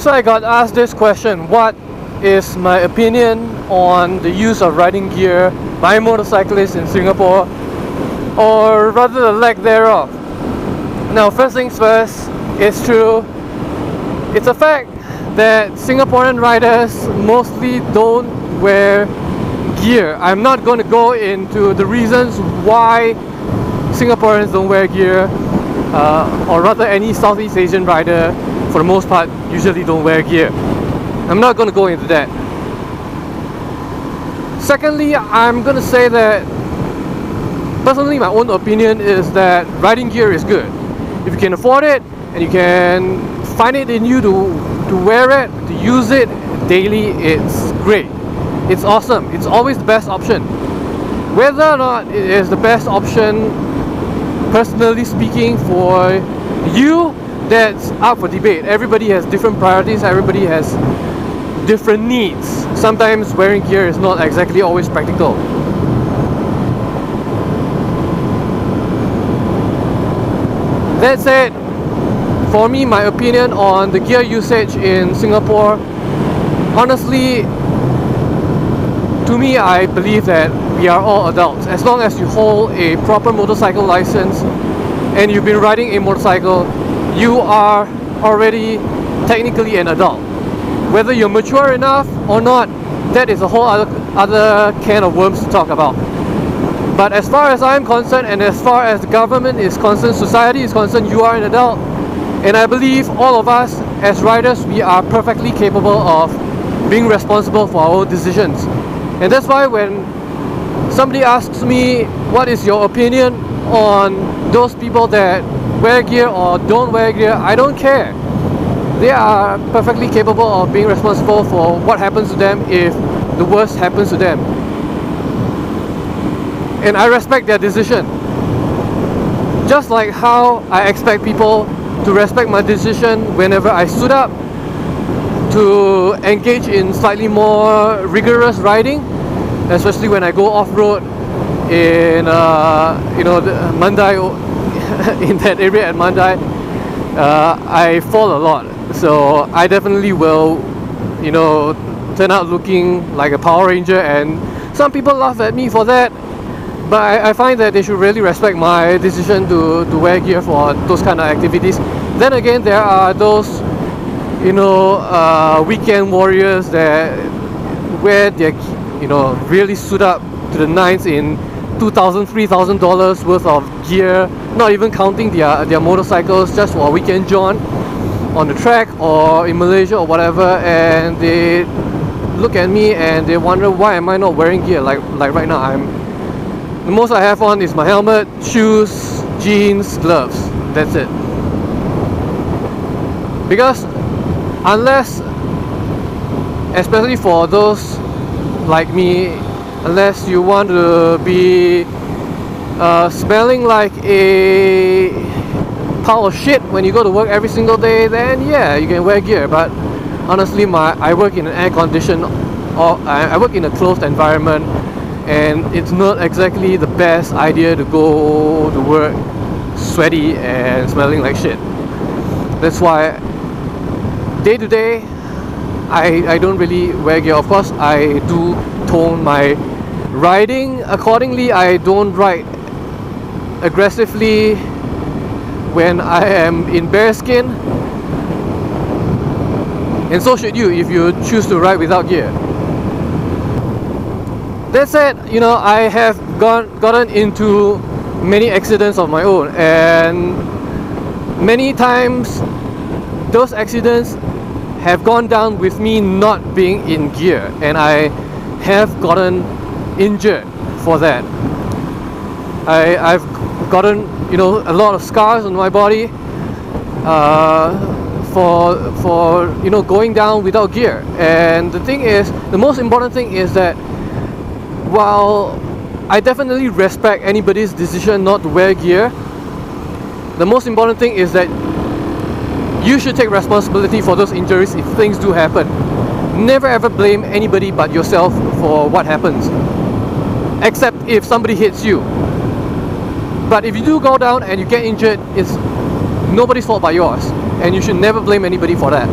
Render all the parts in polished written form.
So I got asked this question: what is my opinion on the use of riding gear by motorcyclists in Singapore, or rather the lack thereof? Now, first things first, it's true. It's a fact that Singaporean riders mostly don't wear gear. I'm not going to go into the reasons why Singaporeans don't wear gear, or rather any Southeast Asian rider for the most part usually don't wear gear. I'm not going to go into that. Secondly, I'm going to say that personally my own opinion is that riding gear is good. If you can afford it and you can find it in you to wear it, to use it daily, it's great. It's awesome. It's always the best option. Whether or not it is the best option, personally speaking, for you, that's up for debate. Everybody has different priorities, everybody has different needs. Sometimes wearing gear is not exactly always practical. That said, for me, my opinion on the gear usage in Singapore, honestly, to me, I believe that we are all adults. As long as you hold a proper motorcycle license and you've been riding a motorcycle, you are already technically an adult. Whether you're mature enough or not, that is a whole other can of worms to talk about. But as far as I'm concerned, and as far as the government is concerned, society is concerned, you are an adult. And I believe all of us as riders, we are perfectly capable of being responsible for our own decisions. And that's why when somebody asks me, what is your opinion on those people that wear gear or don't wear gear, I don't care. They are perfectly capable of being responsible for what happens to them if the worst happens to them. And I respect their decision. Just like how I expect people to respect my decision whenever I stood up to engage in slightly more rigorous riding, especially when I go off-road in the Mandai, in that area at Mandai. I fall a lot, so I definitely will, turn out looking like a Power Ranger, and some people laugh at me for that. But I find that they should really respect my decision to wear gear for those kind of activities. Then again, there are those, weekend warriors that wear their, really suit up to the nines in $2,000, $3,000 worth of gear, not even counting their motorcycles, just for a weekend jaunt on the track or in Malaysia or whatever, and they look at me and they wonder why am I not wearing gear. Like right now, the most I have on is my helmet, shoes, jeans, gloves. That's it. Because unless, especially for those like me, unless you want to be smelling like a pile of shit when you go to work every single day, then yeah, you can wear gear. But honestly, I work in an air-conditioned, or I work in a closed environment, and it's not exactly the best idea to go to work sweaty and smelling like shit. That's why day to day I don't really wear gear. Of course, I do tone my riding accordingly. I don't ride aggressively when I am in bare skin, and so should you if you choose to ride without gear. That said, I have gotten into many accidents of my own, and many times those accidents have gone down with me not being in gear, and I have gotten injured for that. I've gotten a lot of scars on my body for going down without gear. And the most important thing is that while I definitely respect anybody's decision not to wear gear, the most important thing is that you should take responsibility for those injuries if things do happen. Never ever blame anybody but yourself for what happens, except if somebody hits you. But if you do go down and you get injured, it's nobody's fault but yours, and you should never blame anybody for that.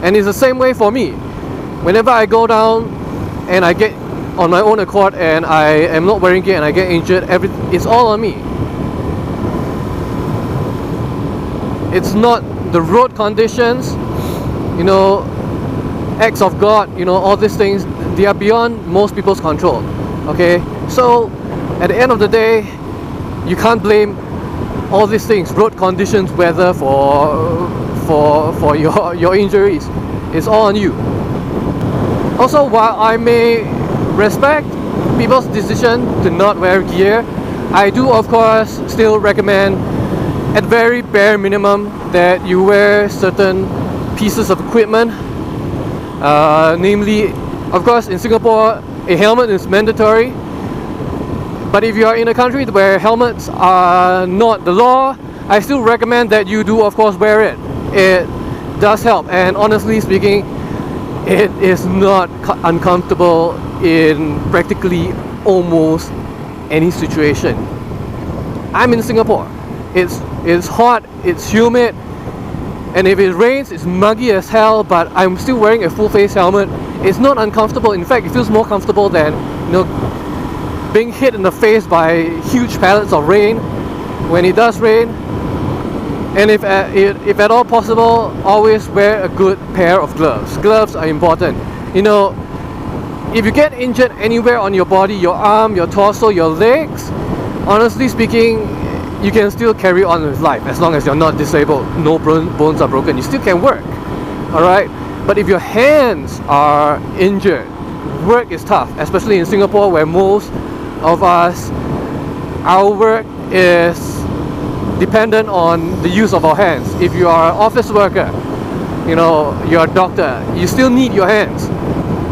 And it's the same way for me. Whenever I go down and I get on my own accord and I am not wearing gear and I get injured, it's all on me. It's not the road conditions, you know, acts of God, you know, all these things, they are beyond most people's control. Okay, so at the end of the day, you can't blame all these things, road conditions, weather, for your injuries. It's all on you. Also, while I may respect people's decision to not wear gear, I do of course still recommend, at very bare minimum, that you wear certain pieces of equipment. Namely, of course, in Singapore, a helmet is mandatory. But if you are in a country where helmets are not the law, I still recommend that you do of course wear it. It does help, and honestly speaking, it is not uncomfortable in practically almost any situation. I'm in Singapore. It's hot, it's humid, and if it rains, it's muggy as hell, but I'm still wearing a full face helmet. It's not uncomfortable. In fact, it feels more comfortable than, you know, being hit in the face by huge pellets of rain when it does rain. And if at all possible, always wear a good pair of gloves. Gloves are important. You know, if you get injured anywhere on your body, your arm, your torso, your legs, honestly speaking, you can still carry on with life as long as you're not disabled, no bones are broken, you still can work. Alright? But if your hands are injured, work is tough, especially in Singapore where most of us, our work is dependent on the use of our hands. If you are an office worker, you know, you're a doctor, you still need your hands.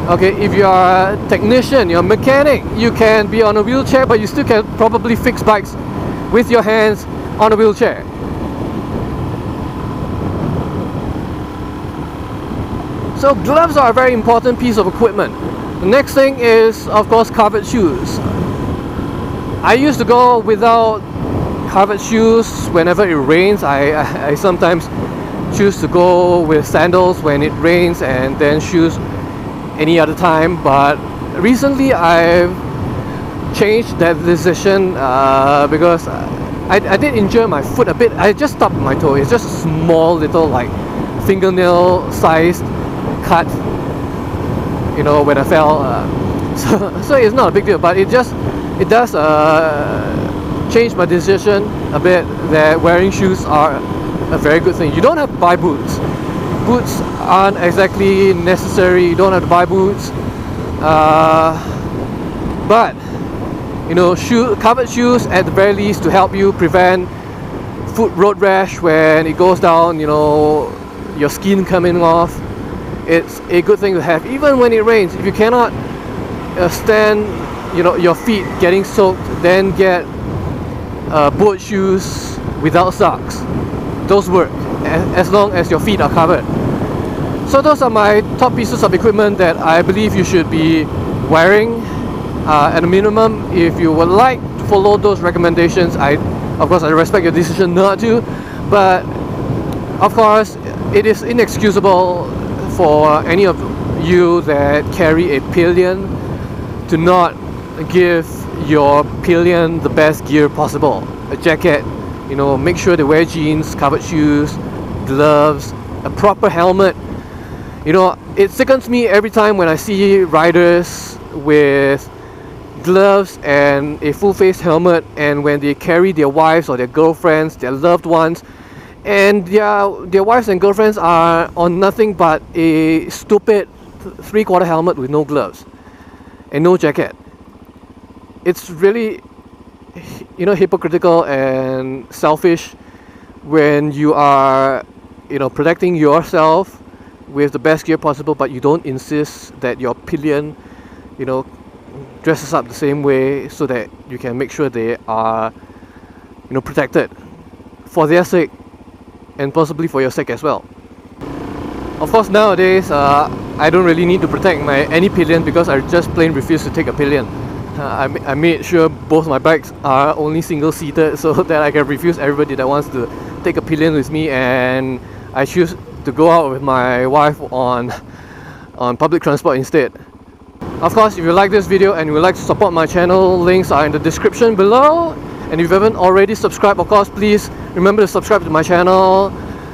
Okay, if you are a technician, you're a mechanic, you can be on a wheelchair, but you still can probably fix bikes with your hands on a wheelchair. So gloves are a very important piece of equipment. The next thing is, of course, covered shoes. I used to go without covered shoes whenever it rains. I sometimes choose to go with sandals when it rains and then shoes any other time. But recently I've changed that decision because I did injure my foot a bit. I just stubbed my toe. It's just a small little like fingernail sized cut, you know, when I fell. So it's not a big deal, but it does change my decision a bit that wearing shoes are a very good thing. You don't have to buy boots. Boots aren't exactly necessary. You don't have to buy boots. But you know, covered shoes at the very least to help you prevent foot road rash when it goes down, you know, your skin coming off. It's a good thing to have even when it rains. If you cannot stand, you know, your feet getting soaked, then get boat shoes without socks. Those work as long as your feet are covered. So those are my top pieces of equipment that I believe you should be wearing at a minimum. If you would like to follow those recommendations, of course I respect your decision not to, but of course it is inexcusable for any of you that carry a pillion to not give your pillion the best gear possible. A jacket, you know, make sure they wear jeans, covered shoes, gloves, a proper helmet. You know, it sickens me every time when I see riders with gloves and a full face helmet, and when they carry their wives or their girlfriends, their loved ones, and their wives and girlfriends are on nothing but a stupid 3/4 helmet with no gloves and no jacket. It's really, you know, hypocritical and selfish when you are, you know, protecting yourself with the best gear possible, but you don't insist that your pillion, you know, dresses up the same way so that you can make sure they are, you know, protected for their sake and possibly for your sake as well. Of course, nowadays I don't really need to protect any pillion because I just plain refuse to take a pillion. I made sure both my bikes are only single-seated so that I can refuse everybody that wants to take a pillion with me, and I choose to go out with my wife on public transport instead. Of course, if you like this video and you would like to support my channel, links are in the description below. And if you haven't already subscribed, of course, please remember to subscribe to my channel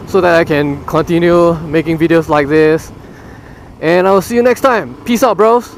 so that I can continue making videos like this. And I will see you next time. Peace out, bros.